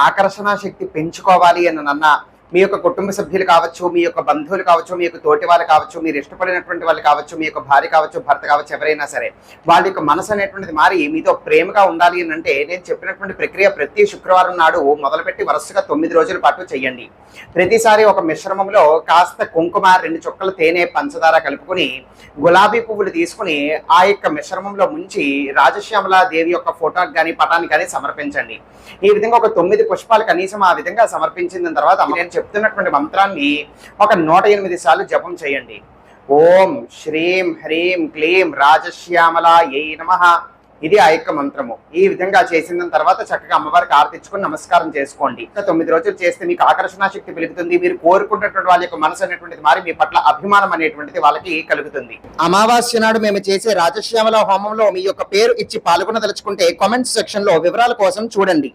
ఆకర్షణ శక్తి పెంచుకోవాలి అని అన్న మీ యొక్క కుటుంబ సభ్యులు కావచ్చు, మీ యొక్క బంధువులు కావచ్చు, మీ యొక్క తోటి వాళ్ళు కావచ్చు, మీరు ఇష్టపడినటువంటి వాళ్ళు కావచ్చు, మీ యొక్క భార్య కావచ్చు, భర్త కావచ్చు, ఎవరైనా సరే వాళ్ళ యొక్క మనసు అనేటువంటిది మారి మీతో ప్రేమగా ఉండాలి అని అంటే నేను చెప్పినటువంటి ప్రక్రియ ప్రతి శుక్రవారం నాడు మొదలుపెట్టి వరుసగా 9 రోజుల పాటు చేయండి. ప్రతిసారి ఒక మిశ్రమంలో కాస్త కుంకుమ, 2 చుక్కల తేనె, పంచదార కలుపుకొని గులాబీ పువ్వులు తీసుకుని ఆ యొక్క మిశ్రమంలో ముంచి రాజశ్యామల దేవి యొక్క ఫోటోకి కానీ పటానికి కానీ సమర్పించండి. ఈ విధంగా ఒక 9 పుష్పాలు కనీసం ఆ విధంగా సమర్పించిన తర్వాత నేను చెప్తున్నటువంటి మంత్రాన్ని ఒక 108 సార్లు జపం చేయండి. ఓం శ్రీం హ్రీం క్లీం రాజశ్యామలాయై నమః. ఇది ఆ యొక్క మంత్రము. ఈ విధంగా చేసిన తర్వాత చక్కగా అమ్మవారికి ఆర్తించుకొని నమస్కారం చేసుకోండి. 9 రోజులు చేస్తే మీకు ఆకర్షణ శక్తి పెరుగుతుంది. మీరు కోరుకున్నటువంటి వాళ్ళ యొక్క మనసు అనేటువంటిది మారి మీ పట్ల అభిమానం అనేటువంటిది వాళ్ళకి కలుగుతుంది. అమావాస్య నాడు మేము చేసే రాజశ్యామల హోమంలో మీ యొక్క పేరు ఇచ్చి పాల్గొనదలుచుకుంటే కామెంట్ సెక్షన్ లో వివరాల కోసం చూడండి.